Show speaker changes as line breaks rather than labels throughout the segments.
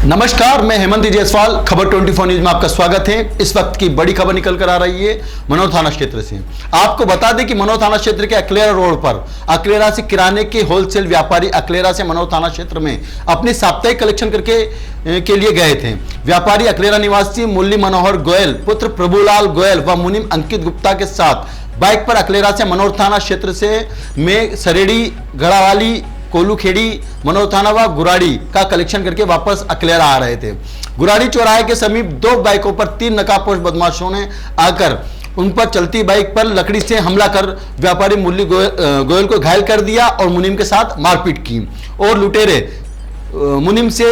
नमस्कार, मैं हेमंत जायसवाल। खबर 24 न्यूज में आपका स्वागत है। इस वक्त की बड़ी खबर निकल कर आ रही है मनोर थाना क्षेत्र से। आपको बता दें कि मनोर थाना क्षेत्र के अकलेरा रोड पर अकलेरा से किराने के होलसेल व्यापारी अकलेरा से मनोर थाना क्षेत्र में अपने साप्ताहिक कलेक्शन के लिए गए थे। व्यापारी अकलेरा निवासी मुरली मनोहर गोयल पुत्र प्रभुलाल गोयल व मुनीम अंकित गुप्ता के साथ बाइक पर अकलेरा से मनोर थाना क्षेत्र से में सरेड़ी, गड़ावाली, कोलूखेड़ी, मनोर थाना व गुराड़ी का कलेक्शन करके वापस अकलेरा आ रहे थे। गुराड़ी चौराहे के समीप दो बाइकों पर 3 नकाबपोश बदमाशों ने आकर उन पर चलती बाइक पर लकड़ी से हमला कर व्यापारी मुरली गोयल को घायल कर दिया और मुनीम के साथ मारपीट की और लुटेरे मुनीम से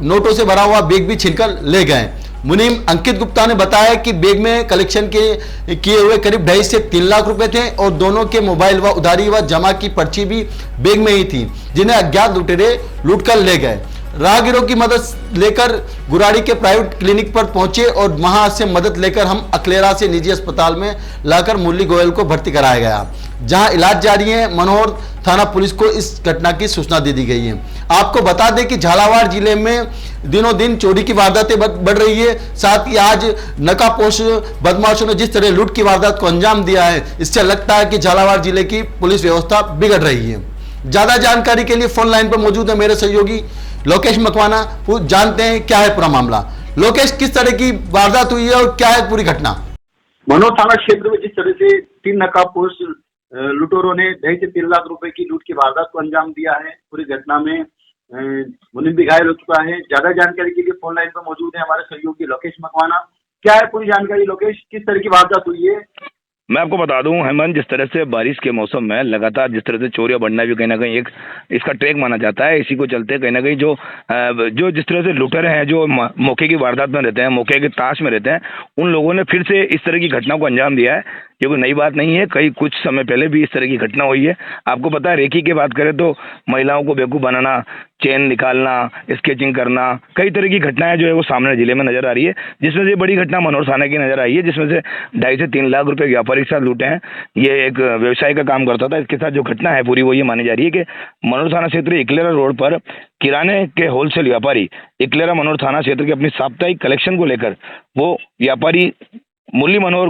नोटों से भरा हुआ बैग भी छीनकर ले गए। मुनीम अंकित गुप्ता ने बताया कि बैग में कलेक्शन किए हुए करीब 2.5 से 3 लाख रुपए थे और दोनों के मोबाइल व उधारी व जमा की पर्ची भी बैग में ही थी, जिन्हें अज्ञात लुटेरे लूट कर ले गए। राहगीरों की मदद लेकर गुराड़ी के प्राइवेट क्लिनिक पर पहुंचे और वहां से मदद लेकर हम अकलेरा से निजी अस्पताल में लाकर मुरली गोयल को भर्ती कराया गया, जहां इलाज जारी है। मनोहर थाना पुलिस को इस घटना की सूचना दे दी गई है। आपको बता दें कि झालावाड़ जिले में दिनों दिन चोरी की वारदातें बढ़ रही है। साथ ही आज नकाबपोश बदमाशों ने जिस तरह लूट की वारदात को अंजाम दिया है, इससे लगता है कि झालावाड़ जिले की पुलिस व्यवस्था बिगड़ रही है। ज्यादा जानकारी के लिए फोन लाइन पर मौजूद है मेरे सहयोगी लोकेश मकवाना। जानते हैं क्या है पूरा मामला। लोकेश, किस तरह की वारदात हुई है और क्या है पूरी घटना?
मनोर थाना क्षेत्र में जिस तरह से 3 नकाबपोश लुटेरों ने 2.5 से 3 लाख रुपए की लूट की वारदात को अंजाम दिया है, पूरी घटना में मुनीम भी घायल हो चुका है। ज्यादा जानकारी के लिए फोन लाइन पर मौजूद है हमारे सहयोगी लोकेश मकवाना। क्या है पूरी जानकारी लोकेश, किस तरह की वारदात हुई है?
मैं आपको बता दूं हेमंत, जिस तरह से बारिश के मौसम में लगातार जिस तरह से चोरियां बढ़ना भी कहीं ना कहीं एक इसका ट्रैक माना जाता है। इसी को चलते कहीं ना कहीं जो जिस तरह से लुटेरे हैं, जो मौके की वारदात में रहते हैं, मौके के ताश में रहते हैं, उन लोगों ने फिर से इस तरह की घटना को अंजाम दिया है। ये कोई नई बात नहीं है, कई कुछ समय पहले भी इस तरह की घटना हुई है। आपको पता है, रेकी की बात करें तो महिलाओं को बेवकूफ़ बनाना, चेन निकालना, स्केचिंग करना, कई तरह की घटनाएं जो है वो सामने जिले में नजर आ रही है। जिसमें से बड़ी घटना मनोर थाना की नजर आई है, जिसमें से 2.5 से 3 लाख रुपए व्यापारी के साथ लूटे हैं। ये एक व्यवसाय का काम करता था। इसके साथ जो घटना है पूरी वो ये मानी जा रही है कि मनोर थाना क्षेत्र इकलेरा रोड पर किराने के होलसेल व्यापारी इकलेरा मनोर थाना क्षेत्र के अपनी साप्ताहिक कलेक्शन को लेकर वो व्यापारी मुरली मनोहर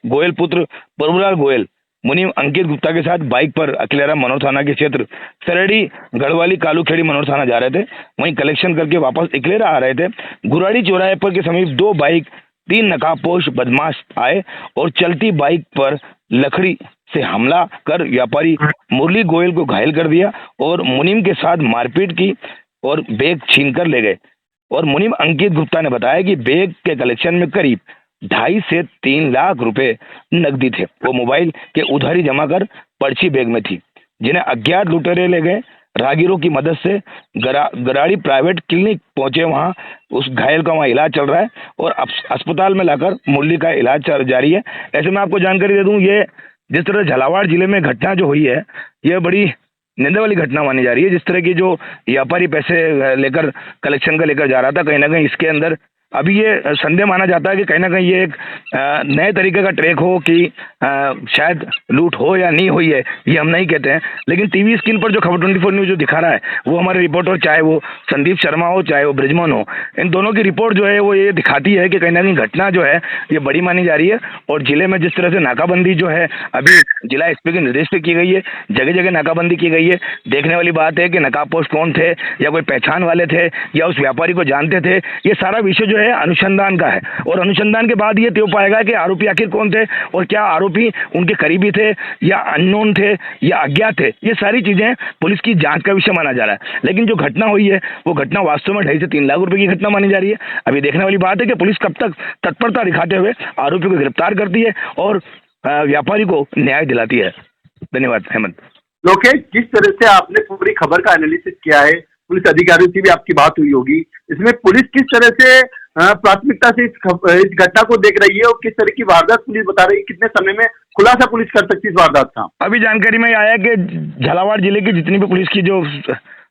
गोयल पुत्र प्रभुलाल गोयल मुनीम अंकित गुप्ता के साथ बाइक पर अकलेरा मनोर थाना के क्षेत्र सरेड़ी, गढ़वाली, कालूखेड़ी मनोर थाना जा रहे थे। वहीं कलेक्शन करके वापस इकलेरा आ रहे थे। गुराड़ी चौराहे पर के समीप 2 बाइक 3 नकाबपोश बदमाश आए और चलती बाइक पर लकड़ी से हमला कर व्यापारी मुरली गोयल को घायल कर दिया और मुनीम के साथ मारपीट की और बैग छीन कर ले गए। और मुनीम अंकित गुप्ता ने बताया कि बैग के कलेक्शन में करीब 2.5 से 3 लाख रुपए नकदी थे। वो मोबाइल के उधारी जमा कर पर्ची बैग में थी, जिन्हें अज्ञात लुटेरे ले गए। राहगीरों की मदद से गराड़ी प्राइवेट क्लिनिक पहुंचे। वहां उस घायल का वहां इलाज चल रहा है और अस्पताल में लाकर मुरली का इलाज जारी है। ऐसे में आपको जानकारी दे दूं, ये जिस तरह झालावाड़ जिले में घटना जो हुई है, यह बड़ी निंदा वाली घटना मानी जा रही है। जिस तरह की जो व्यापारी पैसे लेकर कलेक्शन का लेकर जा रहा था, कहीं ना कहीं इसके अंदर अभी ये संदेह माना जाता है कि कहीं ना कहीं ये एक नए तरीके का ट्रैक हो कि शायद लूट हो या नहीं हुई है, ये हम नहीं कहते हैं। लेकिन टीवी स्क्रीन पर जो खबर 24 न्यूज जो दिखा रहा है, वो हमारे रिपोर्टर, चाहे वो संदीप शर्मा हो चाहे वो ब्रिजमोहन हो, इन दोनों की रिपोर्ट जो है वो ये दिखाती है कि कहीं ना कहीं घटना जो है ये बड़ी मानी जा रही है। और जिले में जिस तरह से नाकाबंदी जो है अभी जिला एसपी के निर्देश पे की गई है, जगह जगह नाकाबंदी की गई है। देखने वाली बात है कि नकाबपोश कौन थे, या कोई पहचान वाले थे, या उस व्यापारी को जानते थे। ये सारा विषय जो है अनुसंधान का है और अनुसंधान के बाद ये तय पाएगा कि आरोपी आखिर कौन थे और क्या आरोपी उनके करीबी थे या अननोन थे या अज्ञात थे। ये सारी चीजें पुलिस की जांच का विषय माना जा रहा है। लेकिन जो घटना हुई है वो घटना वास्तव में 2.5 से 3 लाख रुपए की घटना मानी जा रही है। अभी देखने वाली बात है कि पुलिस कब तक तत्परता दिखाते हुए आरोपी को गिरफ्तार करती है और व्यापारी को न्याय दिलाती है। धन्यवाद हेमंत।
लोकेश, जिस तरह से आपने पूरी खबर का एनालिसिस किया है, पुलिस अधिकारियों से भी आपकी बात हुई होगी, इसमें पुलिस किस तरह से प्राथमिकता से इस घटना को देख रही है और किस तरह की वारदात पुलिस बता रही है, कितने समय में खुलासा पुलिस कर सकती है इस वारदात का?
अभी जानकारी में आया कि झालावाड़ जिले की जितनी भी पुलिस की जो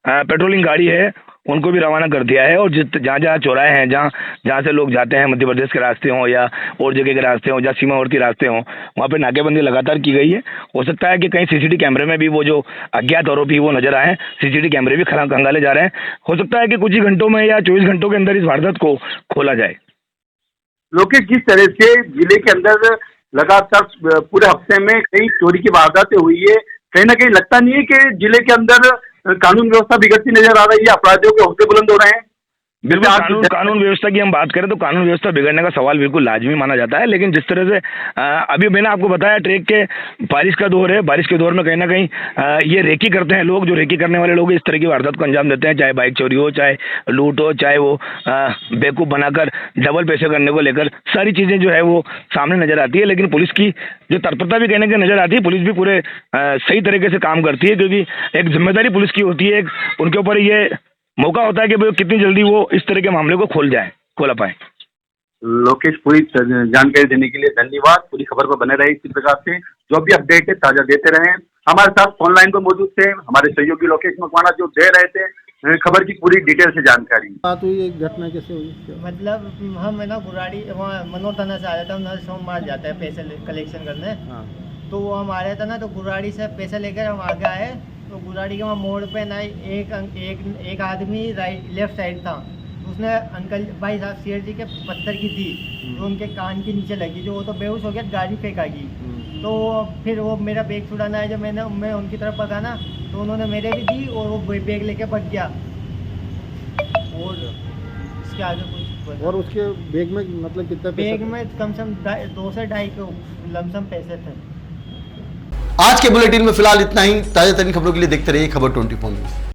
पेट्रोलिंग गाड़ी है उनको भी रवाना कर दिया है। और जहाँ जहाँ चौराहे हैं, जहाँ से लोग जाते हैं, मध्य प्रदेश के रास्ते हों या और जगह के रास्ते हों, जहाँ सीमावर्ती रास्ते हों, वहाँ पे नाकेबंदी लगातार की गई है। हो सकता है कि कहीं सीसीटीवी कैमरे में भी वो जो अज्ञात आरोपी वो नजर आए, सीसीटीवी कैमरे भी खंगाले जा रहे हैं। हो सकता है कि कुछ ही घंटों में या 24 घंटों के अंदर इस वारदात को खोला जाए।
लोकेश, जिस तरह से जिले के अंदर लगातार पूरे हफ्ते में कई चोरी की वारदातें हुई है, कहीं ना कहीं लगता नहीं है कि जिले के अंदर कानून व्यवस्था बिगड़ती नजर आ रही है, अपराधियों के हौसले बुलंद हो रहे हैं?
बिल्कुल, कानून व्यवस्था की हम बात करें तो कानून व्यवस्था बिगड़ने का सवाल बिल्कुल लाजमी माना जाता है। लेकिन जिस तरह से अभी मैंने आपको बताया, ट्रैक के बारिश का दौर है, बारिश के दौर में कहीं ना कहीं ये रेकी करते हैं लोग, जो रेकी करने वाले लोग इस तरह की वारदात को अंजाम देते हैं, चाहे बाइक चोरी हो, चाहे लूट हो, चाहे वो बेवकूफ़ बनाकर डबल पैसे करने को लेकर सारी चीज़ें जो है वो सामने नजर आती है। लेकिन पुलिस की जो तत्परता भी कहने की नजर आती है, पुलिस भी पूरे सही तरीके से काम करती है, क्योंकि एक जिम्मेदारी पुलिस की होती है, उनके ऊपर ये मौका होता है कि भाई कितनी जल्दी वो इस तरह के मामले को खोला पाए।
लोकेश, पूरी जानकारी देने के लिए धन्यवाद। पूरी खबर पर बने रहे इसी प्रकार से, जो भी अपडेट है ताजा देते रहे। हमारे साथ फोन लाइन पर मौजूद थे हमारे सहयोगी लोकेश मकवाना, जो दे रहे थे खबर की पूरी डिटेल से जानकारी।
बात हुई, एक घटना कैसे हुई?
मतलब हम है ना बुराड़ी वहाँ मनोर थाना से आ रहे थे, हम सोमवार जाते हैं पैसे कलेक्शन करने।
हाँ।
तो वो हम आ रहे थे ना, तो बुराड़ी से पैसे लेकर हम आगे आए, तो बुराड़ी के वहाँ मोड़ पे ना एक आदमी लेफ्ट साइड था, उसने अंकल भाई साहब शेर जी के पत्थर की थी, तो उनके कान के नीचे लगी, जो वो तो बेहोश हो गया, गाड़ी फेंका गई। तो फिर वो मेरा बैग छुड़ाना है, जब मैं उनकी तरफ भगा ना, तो उन्होंने मेरे भी दी और वो बैग लेके भग गया। और इसके आगे कुछ
और उसके बैग में मतलब कितना पैसा
बैग में कम से कम 2 से 2.5 लमसम पैसे थे।
आज के बुलेटिन में फिलहाल इतना ही। ताजा तरीन खबरों के लिए देखते रहिए खबर 24 न्यूज़।